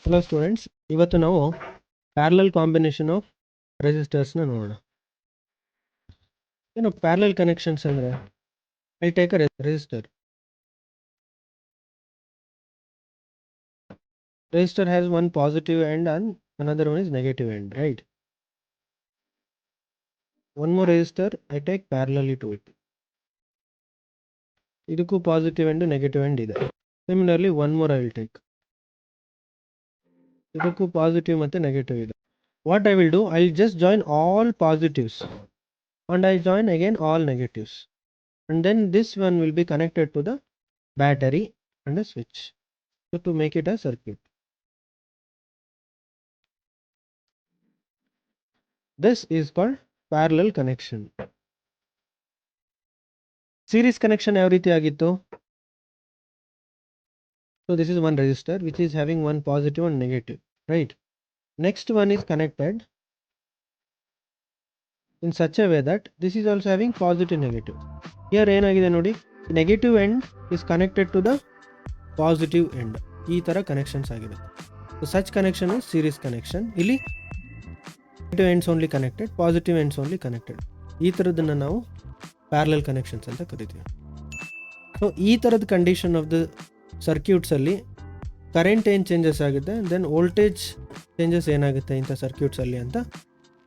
Hello students, ಇವತ್ತು ನಾವು parallel combination of ರೆಸಿಸ್ಟರ್ಸ್ನ ನೋಡೋಣ. ಏನು ಪ್ಯಾರಲಲ್ ಕನೆಕ್ಷನ್ಸ್ ಅಂದರೆ, I take a resistor. Resistor has one positive end and another one is negative end, right? One more resistor I take parallelly to it. ಇದಕ್ಕೂ positive end negative end ಇದೆ. Similarly one more I will take. ಇದಕ್ಕೂ positive ಮತ್ತು negative ಇದೆ. What I will do, I will just join all positives and I join again all negatives, and then this one will be connected to the battery and a switch, so to make it a circuit. This is called parallel connection. Series connection ಯಾವ ರೀತಿ ಆಗಿತ್ತು? So this is one resistor which is having one positive and negative, right? Next one is connected in such a way that this is also having positive negative. Here ಏನಾಗಿದೆ ನೋಡಿ, negative end is connected to the positive end. ಈ ತರ connections ಆಗಿದೆ. So such connection is series connection. ಇಲ್ಲಿ negative ends only connected, positive ends only connected. ಈ ತರದನ್ನ ನಾವು parallel connections ಅಂತ ಕರಿತೀವಿ. ಸೊ ಈ ಥರದ ಕಂಡೀಷನ್ ಆಫ್ ದ ಸರ್ಕ್ಯೂಟ್ಸಲ್ಲಿ ಕರೆಂಟ್ ಏನು ಚೇಂಜಸ್ ಆಗುತ್ತೆ, ದೆನ್ ವೋಲ್ಟೇಜ್ ಚೇಂಜಸ್ ಏನಾಗುತ್ತೆ ಇಂಥ ಸರ್ಕ್ಯೂಟ್ಸಲ್ಲಿ ಅಂತ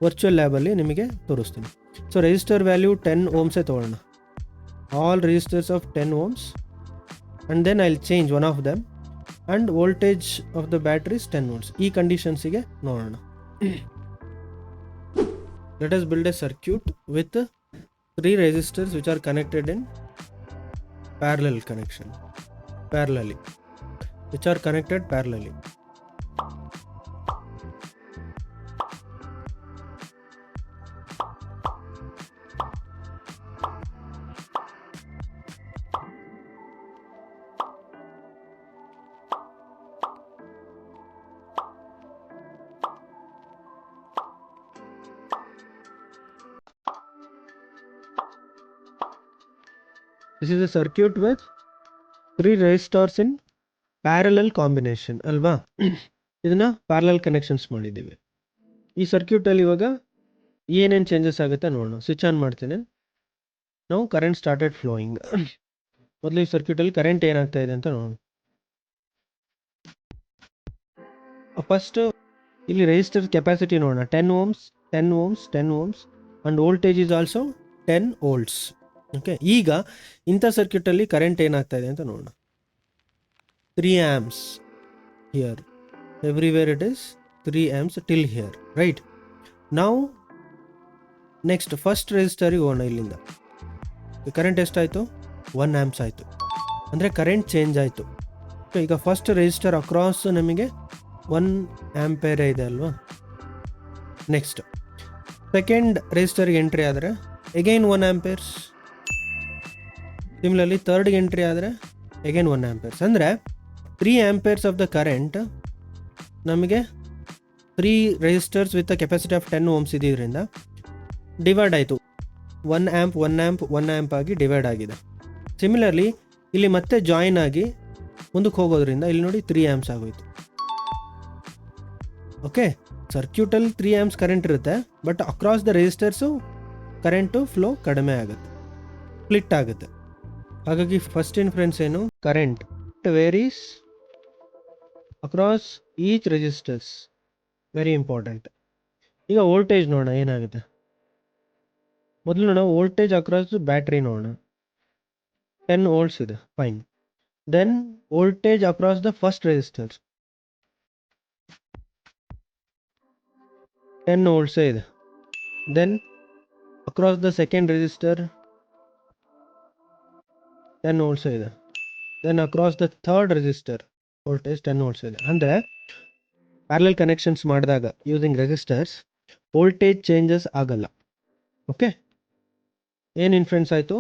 ವರ್ಚುವಲ್ ಲ್ಯಾಬಲ್ಲಿ ನಿಮಗೆ ತೋರಿಸ್ತೀನಿ. ಸೊ ರೆಸಿಸ್ಟರ್ ವ್ಯಾಲ್ಯೂ 10 ಓಮ್ಸೇ ತೊಗೊಳ್ಳೋಣ. All resistors of 10 ohms and then I will change one of them and voltage of the batteries 10 volts. ಈ ಕಂಡೀಷನ್ಸಿಗೆ ನೋಡೋಣ. Let us build a circuit with 3 resistors which are connected in parallel connection, parallelly, which are connected parallelly. This is a circuit with 3 resistors in parallel combination ಅಲ್ವಾ? ಇದನ್ನ parallel connections ಮಾಡಿದ್ದೀವಿ. ಈ ಸರ್ಕ್ಯೂಟಲ್ಲಿ ಇವಾಗ ಏನೇನು changes ಆಗುತ್ತೆ ನೋಡೋಣ. ಸ್ವಿಚ್ ಆನ್ ಮಾಡ್ತೀನಿ. ನಾವು ಕರೆಂಟ್ ಸ್ಟಾರ್ಟೆಡ್ ಫ್ಲೋಯಿಂಗ್. ಮೊದಲು ಈ ಸರ್ಕ್ಯೂಟಲ್ಲಿ ಕರೆಂಟ್ ಏನಾಗ್ತಾ ಇದೆ ಅಂತ ನೋಡೋಣ. ಫಸ್ಟ್ ಇಲ್ಲಿ ರೆಸಿಸ್ಟರ್ ಕೆಪಾಸಿಟಿ ನೋಡೋಣ. 10 ohms, 10 ohms, 10 ohms and voltage is also 10 volts. Okay, ಈಗ ಇಂಥ ಸರ್ಕ್ಯೂಟಲ್ಲಿ ಕರೆಂಟ್ ಏನಾಗ್ತಾ ಇದೆ ಅಂತ ನೋಡೋಣ. 3 amps here, everywhere it is 3 amps till here, right? Now next first ರೆಸಿಸ್ಟರಿಗೆ ಹೋಗೋಣ. ಇಲ್ಲಿಂದ ಕರೆಂಟ್ ಎಷ್ಟಾಯಿತು? 1 amps ಆಯಿತು, ಅಂದರೆ ಕರೆಂಟ್ ಚೇಂಜ್ ಆಯಿತು. ಈಗ ಫಸ್ಟ್ ರೆಸಿಸ್ಟರ್ ಅಕ್ರಾಸ್ ನಮಗೆ 1 ಆಂಪೇರ್ ಇದೆ ಅಲ್ವಾ? ನೆಕ್ಸ್ಟ್ ಸೆಕೆಂಡ್ ರೆಸಿಸ್ಟರ್ಗೆ ಎಂಟ್ರಿ ಆದರೆ ಎಗೈನ್ 1 ಆಂಪೇರ್ಸ್. ಸಿಮಿಲರ್ಲಿ ಥರ್ಡ್ಗೆ ಎಂಟ್ರಿ ಆದರೆ ಎಗೈನ್ 1 ಆಂಪೇರ್ಸ್. ಅಂದರೆ 3 ಆಂಪೇರ್ಸ್ ಆಫ್ ದ ಕರೆಂಟ್ ನಮಗೆ 3 resistors with capacity of 10 ohms ಇದರಿಂದ ಡಿವೈಡ್ ಆಯಿತು. 1 ಆ್ಯಂಪ್ 1 ಆ್ಯಂಪ್ 1 ಆ್ಯಂಪ್ ಆಗಿ ಡಿವೈಡ್ ಆಗಿದೆ. ಸಿಮಿಲರ್ಲಿ ಇಲ್ಲಿ ಮತ್ತೆ ಜಾಯಿನ್ ಆಗಿ ಮುಂದಕ್ಕೆ ಹೋಗೋದ್ರಿಂದ ಇಲ್ಲಿ ನೋಡಿ 3 ಆ್ಯಂಪ್ಸ್ ಆಗೋಯ್ತು. ಓಕೆ, ಸರ್ಕ್ಯೂಟಲ್ಲಿ 3 ಆ್ಯಂಪ್ಸ್ ಕರೆಂಟ್ ಇರುತ್ತೆ, but across the resistors current flow ಕಡಿಮೆ ಆಗುತ್ತೆ, ಸ್ಪ್ಲಿಟ್ ಆಗುತ್ತೆ. ಹಾಗಾಗಿ ಫಸ್ಟ್ ಇನ್ಫರೆನ್ಸ್ ಏನು? Current varies across each resistors, very important. ಈಗ ವೋಲ್ಟೇಜ್ ನೋಡೋಣ ಏನಾಗುತ್ತೆ. ಮೊದಲು ನಾವು ವೋಲ್ಟೇಜ್ ಅಕ್ರಾಸ್ ಬ್ಯಾಟ್ರಿ ನೋಡೋಣ. 10 ವೋಲ್ಟ್ಸ್ ಇದೆ, fine. Then voltage across the first resistors 10 ವೋಲ್ಟ್ಸೇ ಇದೆ. Then across the second resistor 10 ವೋಲ್ಟ್ಸೇ ಇದೆ. Then across the third resistor voltage 10 volts ಇದೆ. ಅಂದರೆ ಪ್ಯಾರಲಲ್ ಕನೆಕ್ಷನ್ಸ್ ಮಾಡಿದಾಗ ಯೂಸಿಂಗ್ ರೆಸಿಸ್ಟರ್ಸ್ ವೋಲ್ಟೇಜ್ ಚೇಂಜಸ್ ಆಗಲ್ಲ. ಓಕೆ, ಏನು ಇನ್ಫ್ಲುಯೆನ್ಸ್ ಆಯಿತು?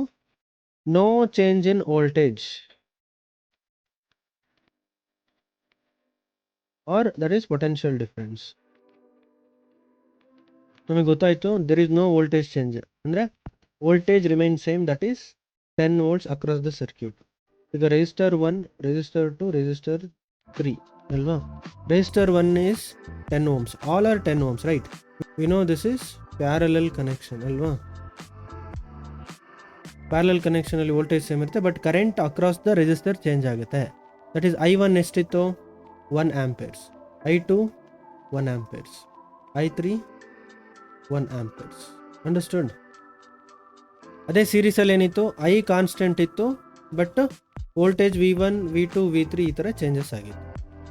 No change in voltage, or that is potential difference. ನಮಗೆ ಗೊತ್ತಾಯಿತು there is no voltage change, ಅಂದರೆ voltage remain same, that is 10 volts across the circuit. ಈಗ resistor 1, resistor 2, resistor 3 ಅಲ್ವಾ. Resistor 1 is 10 ohms, all are 10 ohms, right? We know this is parallel connection ಅಲ್ವಾ. Parallel ಕನೆಕ್ಷನಲ್ಲಿ voltage same ಇರುತ್ತೆ, but current across the resistor change ಆಗುತ್ತೆ. That is I1 ಎಷ್ಟಿತ್ತು, 1 ಆಂಪೇರ್ಸ್, I2 1 ಆಂಪೇರ್ಸ್, I3 1 ಆಂಪೇರ್ಸ್. Understood. ಅದೇ ಸೀರೀಸಲ್ಲಿ ಏನಿತ್ತು, I constant ಇತ್ತು, but voltage V1 V2 V3 ಈ ಥರ changes ಆಗಿತ್ತು.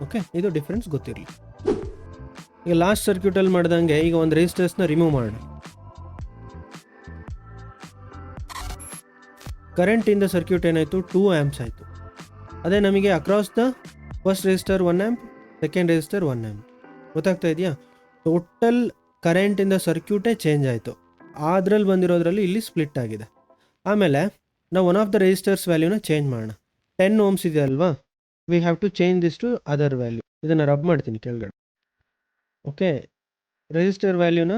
ಓಕೆ, ಇದು ಡಿಫ್ರೆನ್ಸ್ ಗೊತ್ತಿರಲಿ. ಈಗ ಲಾಸ್ಟ್ ಸರ್ಕ್ಯೂಟಲ್ಲಿ ಮಾಡ್ದಂಗೆ ಈಗ ಒಂದು ರೆಸಿಸ್ಟರ್ಸ್ನ ರಿಮೂವ್ ಮಾಡೋಣ. ಕರೆಂಟ್ ಇನ್ ದ ಸರ್ಕ್ಯೂಟ್ ಏನಾಯಿತು, 2 ಆ್ಯಂಪ್ಸ್ ಆಯಿತು. ಅದೇ ನಮಗೆ across the first resistor 1 amp, second resistor 1 amp. ಗೊತ್ತಾಗ್ತಾ ಇದೆಯಾ? ಟೋಟಲ್ ಕರೆಂಟ್ ಇನ್ ದ ಸರ್ಕ್ಯೂಟೇ ಚೇಂಜ್ ಆಯಿತು. ಅದರಲ್ಲಿ ಬಂದಿರೋದ್ರಲ್ಲಿ ಇಲ್ಲಿ ಸ್ಪ್ಲಿಟ್ ಆಗಿದೆ. ಆಮೇಲೆ ನಾವು ಒನ್ ಆಫ್ ದ ರೆಸಿಸ್ಟರ್ಸ್ ವ್ಯಾಲ್ಯೂನ ಚೇಂಜ್ ಮಾಡೋಣ. 10 ohms ಇದೆ ಅಲ್ವಾ, we have to change this to other value. ಇದನ್ನು ರಬ್ ಮಾಡ್ತೀನಿ ಕೆಳಗಡೆ. ಓಕೆ, ರೆಸಿಸ್ಟರ್ ವ್ಯಾಲ್ಯೂನ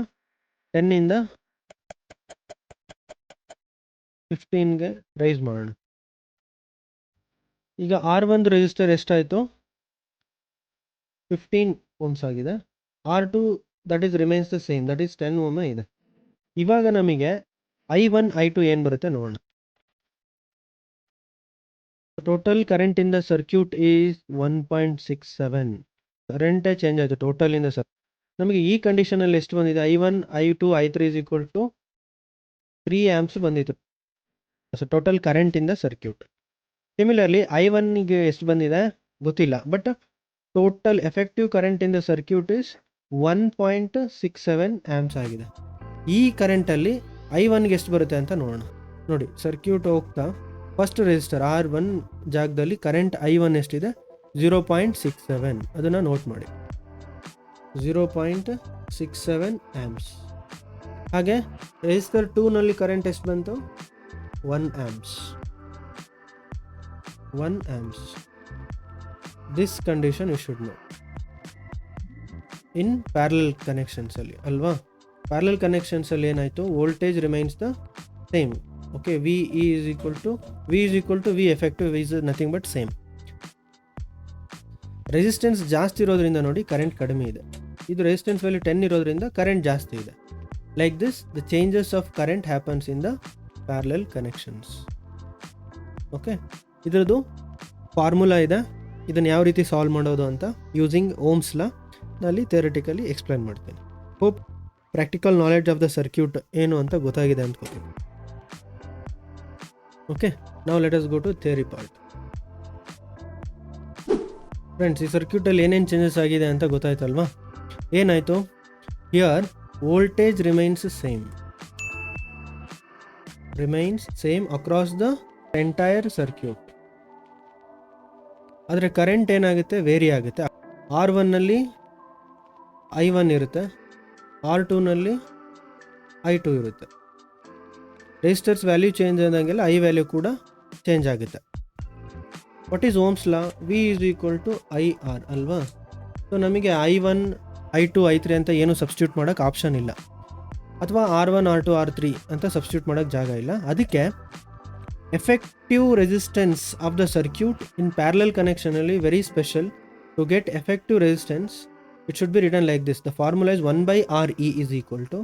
10ಇಂದ 15ಗೆ ರೈಸ್ ಮಾಡೋಣ. ಈಗ R1 ರೆಸಿಸ್ಟರ್ ಎಷ್ಟಾಯಿತು, 15 ohms ಆಗಿದೆ. R2 that is remains the same, that is 10 ohm ಇದೆ. ಇವಾಗ ನಮಗೆ I1 I2 ಏನು ಬರುತ್ತೆ ನೋಡೋಣ. Total current in the circuit is 1.67. ಕರೆಂಟೇ ಚೇಂಜ್ ಆಯಿತು ಟೋಟಲ್ ಇನ್ ದ ನಮಗೆ ಈ ಕಂಡೀಷನಲ್ಲಿ ಎಷ್ಟು ಬಂದಿದೆ, I1 I2 I3 is equal to 3 amps ಬಂದಿತ್ತು. So total current in the circuit. Similarly I1ಗೆ ಎಷ್ಟು ಬಂದಿದೆ ಗೊತ್ತಿಲ್ಲ, but total effective current in the circuit is 1.67 amps ಆಗಿದೆ. ಈ ಕರೆಂಟಲ್ಲಿ I1ಗೆ ಎಷ್ಟು ಬರುತ್ತೆ ಅಂತ ನೋಡೋಣ. ನೋಡಿ, ಸರ್ಕ್ಯೂಟ್ ಹೋಗ್ತಾ ಫಸ್ಟ್ ರೆಸಿಸ್ಟರ್ R1 ಜಾಗದಲ್ಲಿ ಕರೆಂಟ್ I1 ಎಷ್ಟಿದೆ, 0.67. ಅದನ್ನು ನೋಟ್ ಮಾಡಿ, 0.67 amps. ಹಾಗೆ ರೆಸಿಸ್ಟರ್ 2ನಲ್ಲಿ ಕರೆಂಟ್ ಎಷ್ಟು ಬಂತು, 1 amps. 1 amps. This condition you should know in parallel connections ಅಲ್ಲಿ ಅಲ್ವಾ. ಪ್ಯಾರಲಲ್ ಕನೆಕ್ಷನ್ಸಲ್ಲಿ ಏನಾಯಿತು, voltage remains the same. Okay, V is equal to V effective is nothing but same. Resistance ಜಾಸ್ತಿ ಇರೋದ್ರಿಂದ ನೋಡಿ ಕರೆಂಟ್ ಕಡಿಮೆ ಇದೆ. ಇದು ರೆಸಿಸ್ಟೆನ್ಸ್ ವ್ಯಾಲ್ಯೂ 10 ಇರೋದ್ರಿಂದ ಕರೆಂಟ್ ಜಾಸ್ತಿ ಇದೆ. Like this the changes of current happens in the parallel connections. Okay, ಇದರದ್ದು ಫಾರ್ಮುಲಾ ಇದೆ. ಇದನ್ನು ಯಾವ ರೀತಿ ಸಾಲ್ವ್ ಮಾಡೋದು ಅಂತ ಯೂಸಿಂಗ್ ಓಮ್ಸ್ ಲಾ ನಲ್ಲಿ ಥಿಯರಿಟಿಕಲಿ ಎಕ್ಸ್ಪ್ಲೈನ್ ಮಾಡ್ತೀನಿ. Hope practical knowledge of the circuit ಏನು ಅಂತ ಗೊತ್ತಾಗಿದೆ ಅಂದ್ಕೋತೀನಿ. ಓಕೆ, ನಾವು let us go to theory part. Friends, ಈ ಸರ್ಕ್ಯೂಟಲ್ಲಿ ಏನೇನು ಚೇಂಜಸ್ ಆಗಿದೆ ಅಂತ ಗೊತ್ತಾಯ್ತಲ್ವಾ. ಏನಾಯಿತು, here voltage remains same across the entire circuit. ಆದರೆ ಕರೆಂಟ್ ಏನಾಗುತ್ತೆ, ವೇರಿ ಆಗುತ್ತೆ. R1ನಲ್ಲಿ I1 ಇರುತ್ತೆ, R2ನಲ್ಲಿ I2 ಇರುತ್ತೆ. ರೆಸಿಸ್ಟರ್ಸ್ ವ್ಯಾಲ್ಯೂ ಚೇಂಜ್ ಆದಂಗೆಲ್ಲ I ವ್ಯಾಲ್ಯೂ ಕೂಡ ಚೇಂಜ್ ಆಗುತ್ತೆ. What is Ohm's law, V is equal to IR ಅಲ್ವಾ. ಸೊ ನಮಗೆ I1 I2 I3 ಅಂತ ಏನು ಸಬ್ಸ್ಟಿಟ್ಯೂಟ್ ಮಾಡೋಕ್ಕೆ ಆಪ್ಷನ್ ಇಲ್ಲ, ಅಥವಾ R1 R2 R3 ಅಂತ ಸಬ್ಸ್ಟಿಟ್ಯೂಟ್ ಮಾಡೋಕ್ಕೆ ಜಾಗ ಇಲ್ಲ. ಅದಕ್ಕೆ effective resistance of the circuit in parallel ಕನೆಕ್ಷನಲ್ಲಿ very special. To get effective resistance it should be written like this. The formula is 1 by RE is equal to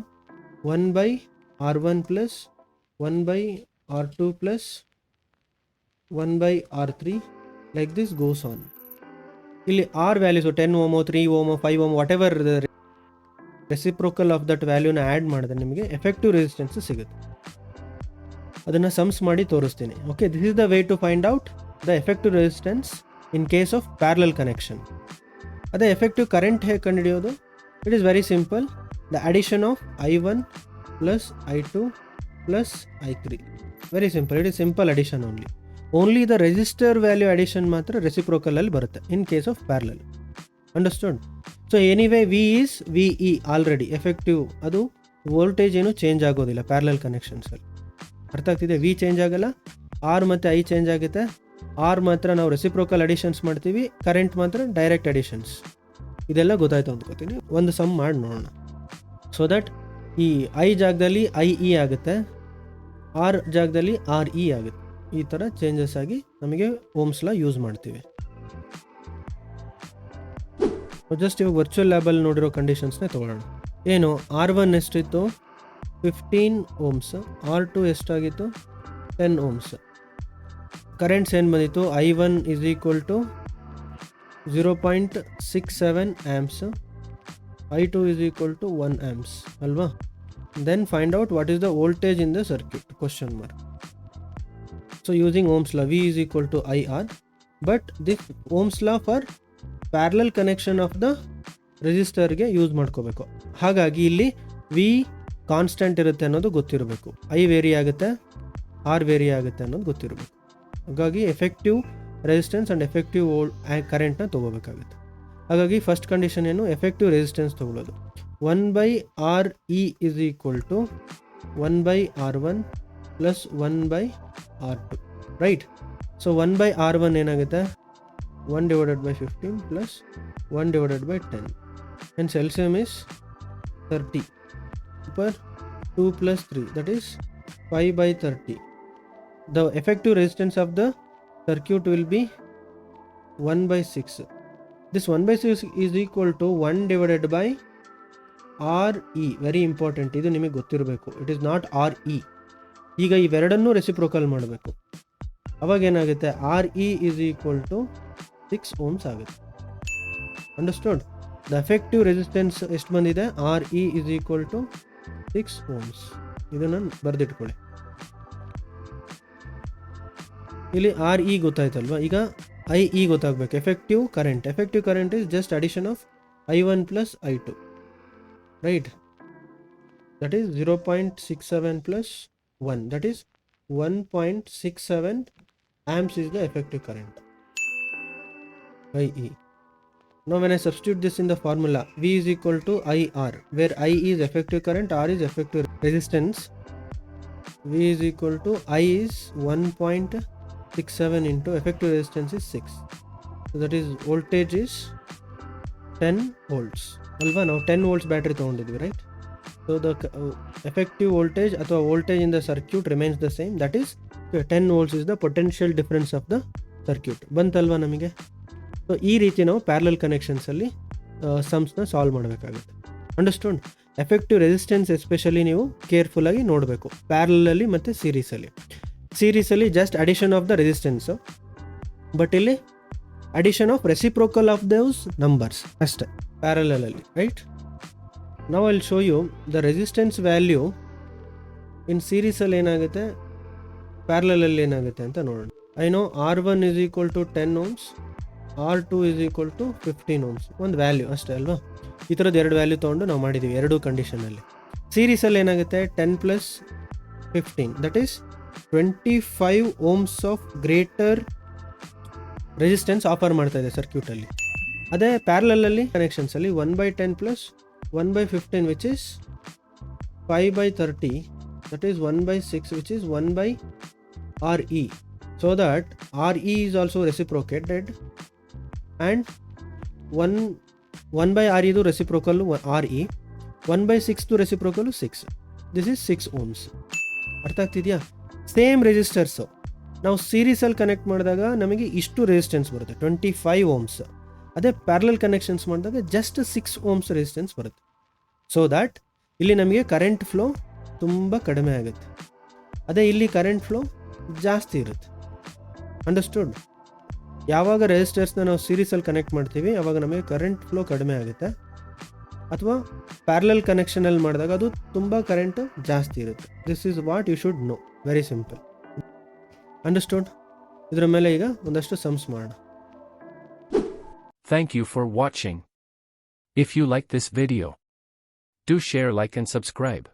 1 by R1 plus 1 by R2 plus 1 by R3, like this goes on. ಇಲ್ಲಿ R values 10 ohm 3 ohm 5 ohm whatever the reciprocal of that value ನ add ಮಾಡಿದ್ರೆ ನಿಮಗೆ effective resistance ಸಿಗುತ್ತೆ. ಅದನ್ನು sums ಮಾಡಿ ತೋರಿಸ್ತೀನಿ. Okay, this is the way to find out the effective resistance in case of parallel connection. ಅದೇ effective current ಹೇಗೆ ಕಂಡುಹಿಡಿಯೋದು, it is very simple. The addition of I1 plus I2 plus I3. Very simple, it is simple addition only. Only the resistor value addition ಮಾತ್ರ ರೆಸಿಪ್ರೋಕಲಲ್ಲಿ ಬರುತ್ತೆ in case of parallel. Understood. So anyway V is VE already effective. ಅದು voltage ಏನು change ಆಗೋದಿಲ್ಲ parallel ಕನೆಕ್ಷನ್ಸಲ್ಲಿ. ಅರ್ಥ ಆಗ್ತಿದೆ? V change ಆಗಲ್ಲ, R ಮತ್ತು I ಚೇಂಜ್ ಆಗುತ್ತೆ. R ಮಾತ್ರ ನಾವು ರೆಸಿಪ್ರೋಕಲ್ ಅಡಿಷನ್ಸ್ ಮಾಡ್ತೀವಿ, ಕರೆಂಟ್ ಮಾತ್ರ ಡೈರೆಕ್ಟ್ ಅಡಿಷನ್ಸ್. ಇದೆಲ್ಲ ಗೊತ್ತಾಯ್ತು ಅಂದ್ಕೋತೀನಿ. ಒಂದು ಸಮ್ ಮಾಡಿ ನೋಡೋಣ. ಸೊ ದಟ್ ಈ I ಜಾಗದಲ್ಲಿ IE ಆಗುತ್ತೆ, R ಜಾಗದಲ್ಲಿ RE ಆಗುತ್ತೆ. ಈ ಥರ ಚೇಂಜಸ್ ಆಗಿ ನಮಗೆ ಓಮ್ಸ್ ಲಾ ಯೂಸ್ ಮಾಡ್ತೀವಿ. ಜಸ್ಟ್ ಇವಾಗ ವರ್ಚುವಲ್ ಲ್ಯಾಬಲ್ಲಿ ನೋಡಿರೋ ಕಂಡೀಷನ್ಸ್ನೇ ತೊಗೊಳ್ಳೋಣ. ಏನು R1 ಎಷ್ಟಿತ್ತು 15 ohms, R2 ಎಷ್ಟಾಗಿತ್ತು 10 ohms. ಕರೆಂಟ್ಸ್ ಏನು ಬಂದಿತ್ತು I1 is equal to 0.67 amps, I2 is equal to 1 amps ಅಲ್ವಾ. Then find out what is the voltage in the circuit, question mark. So using Ohm's law, V is equal to IR, but this Ohm's law for parallel connection of the resistor ಗೆ use ಮಾಡ್ಕೋಬೇಕು. ಹಾಗಾಗಿ ಇಲ್ಲಿ V constant ಇರುತ್ತೆ ಅನ್ನೋದು ಗೊತ್ತಿರಬೇಕು, I very ಆಗುತ್ತೆ, R very ಆಗುತ್ತೆ ಅನ್ನೋದು ಗೊತ್ತಿರಬೇಕು. ಹಾಗಾಗಿ ಎಫೆಕ್ಟಿವ್ ರೆಸಿಸ್ಟೆನ್ಸ್ ಆ್ಯಂಡ್ ಎಫೆಕ್ಟಿವ್ ಕರೆಂಟ್ನ ತೊಗೋಬೇಕಾಗುತ್ತೆ. ಹಾಗಾಗಿ ಫಸ್ಟ್ ಕಂಡೀಷನ್ ಏನು, ಎಫೆಕ್ಟಿವ್ ರೆಸಿಸ್ಟೆನ್ಸ್ ತೊಗೊಳ್ಳೋದು. 1/RE is equal to 1/R1 plus 1/R2, right? So 1/R1 ಏನಾಗುತ್ತೆ 1 divided by 15 plus 1 divided by 10, hence LCM is 30 per 2 plus 3, that is 5/30. The effective resistance of the circuit will be 1/6. This 1/6 is equal to 1 divided by RE. Very important, ಇದು ನಿಮಗೆ ಗೊತ್ತಿರಬೇಕು. It is not RE. ಈಗ ಇವೆರಡನ್ನೂ reciprocal ಮಾಡಬೇಕು. ಅವಾಗ ಏನಾಗುತ್ತೆ RE is equal to 6 ohms ಆಗುತ್ತೆ. Understood? The effective resistance ಎಷ್ಟು ಬಂದಿದೆ, RE is equal to 6 ohms. ಇದನ್ನು ಬರೆದಿಟ್ಕೊಳ್ಳಿ. ಇಲ್ಲಿ RE ಗೊತ್ತಾಯ್ತಲ್ವಾ, ಈಗ IE ಗೊತ್ತಾಗಬೇಕು. Effective current is just addition of I1 plus I2, right? That is 0.67 plus 1, that is 1.67 amps is the effective current, IE. Now when I substitute this in the formula, V is equal to IR, where I is effective current, R is effective resistance. V is equal to I is 1.67 into effective resistance is 6. So that is voltage is 10 volts. ಅಲ್ವಾ, ನಾವು 10 volts battery ತೊಗೊಂಡಿದ್ವಿ, right? So the effective voltage ಅಥವಾ voltage in the circuit remains the same, that is 10 volts is the potential difference of the circuit. ಬಂತಲ್ವಾ ನಮಗೆ? ಸೊ ಈ ರೀತಿ ನಾವು ಪ್ಯಾರಲಲ್ ಕನೆಕ್ಷನ್ಸಲ್ಲಿ ಸಮ್ಸ್ನ ಸಾಲ್ವ್ ಮಾಡಬೇಕಾಗುತ್ತೆ. ಅಂಡರ್ಸ್ಟ್ಯಾಂಡ್? ಎಫೆಕ್ಟಿವ್ ರೆಸಿಸ್ಟೆನ್ಸ್ ಎಸ್ಪೆಷಲಿ ನೀವು ಕೇರ್ಫುಲ್ಲಾಗಿ ನೋಡಬೇಕು, ಪ್ಯಾರಲಲ್ಲಿ ಮತ್ತು ಸೀರೀಸಲ್ಲಿ just addition of the resistance, but ಇಲ್ಲಿ addition of reciprocal of those numbers ಅಷ್ಟೇ ಪ್ಯಾರಲಲ್ಲಿ, ರೈಟ್? ನಾವು I will show you the resistance value in ಸೀರೀಸಲ್ಲಿ ಏನಾಗುತ್ತೆ, ಪ್ಯಾರಲಲ್ಲಿ ಏನಾಗುತ್ತೆ ಅಂತ ನೋಡೋಣ. I know R1 is equal to 10 ohms, R2 is equal to 15 ohms. ಒಂದು ವ್ಯಾಲ್ಯೂ ಅಷ್ಟೇ ಅಲ್ವಾ? ಈ ಥರದ್ದು ಎರಡು ವ್ಯಾಲ್ಯೂ ತೊಗೊಂಡು ನಾವು ಮಾಡಿದ್ದೀವಿ ಎರಡೂ ಕಂಡೀಷನಲ್ಲಿ. ಸೀರೀಸಲ್ಲಿ ಏನಾಗುತ್ತೆ 10 plus 15, that is 25 ohms of greater resistance offer ಮಾಡ್ತಾ ಇದೆ ಸರ್ಕ್ಯೂಟಲ್ಲಿ. ಅದೇ ಪ್ಯಾರಲಲ್ಲಿ ಕನೆಕ್ಷನ್ಸಲ್ಲಿ 1/10 plus 1/15 which is 5/30, that is 1/6 which is 1/RE. So that RE is also reciprocated and 1/RE ಇದು ರೆಸಿಪ್ರೋಕಲ್ RE, 1/6 ದು ರೆಸಿಪ್ರೋಕಲ್ 6. This is 6 ohms. ಅರ್ಥ ಆಗ್ತಿದೆಯಾ? ಸೇಮ್ ರೆಸಿಸ್ಟರ್ಸು ನಾವು ಸೀರೀಸಲ್ಲಿ connect ಮಾಡಿದಾಗ ನಮಗೆ ಇಷ್ಟು ರೆಸಿಸ್ಟೆನ್ಸ್ ಬರುತ್ತೆ 25 ohms. ಅದೇ ಪ್ಯಾರಲಲ್ ಕನೆಕ್ಷನ್ಸ್ ಮಾಡಿದಾಗ ಜಸ್ಟ್ 6 ohms ರೆಸಿಸ್ಟೆನ್ಸ್ ಬರುತ್ತೆ. ಸೊ ದ್ಯಾಟ್ ಇಲ್ಲಿ ನಮಗೆ ಕರೆಂಟ್ ಫ್ಲೋ ತುಂಬ ಕಡಿಮೆ ಆಗುತ್ತೆ, ಅದೇ ಇಲ್ಲಿ ಕರೆಂಟ್ ಫ್ಲೋ ಜಾಸ್ತಿ ಇರುತ್ತೆ. ಅಂಡರ್ಸ್ಟುಡ್? ಯಾವಾಗ ರೆಸಿಸ್ಟರ್ಸ್ನ ನಾವು ಸೀರೀಸಲ್ಲಿ ಕನೆಕ್ಟ್ ಮಾಡ್ತೀವಿ ಆವಾಗ ನಮಗೆ ಕರೆಂಟ್ ಫ್ಲೋ ಕಡಿಮೆ ಆಗುತ್ತೆ, ಅಥವಾ ಪ್ಯಾರಲಲ್ ಕನೆಕ್ಷನಲ್ಲಿ ಮಾಡಿದಾಗ ಅದು ತುಂಬ ಕರೆಂಟ್ ಜಾಸ್ತಿ ಇರುತ್ತೆ. This is what you should know, very simple. Understood? ಇದರ ಮೇಲೆ ಈಗ ಒಂದಷ್ಟು ಸಮ್ಸ್ ಮಾಡೋಣ. Thank you for watching. If you like this video, do share, like and subscribe.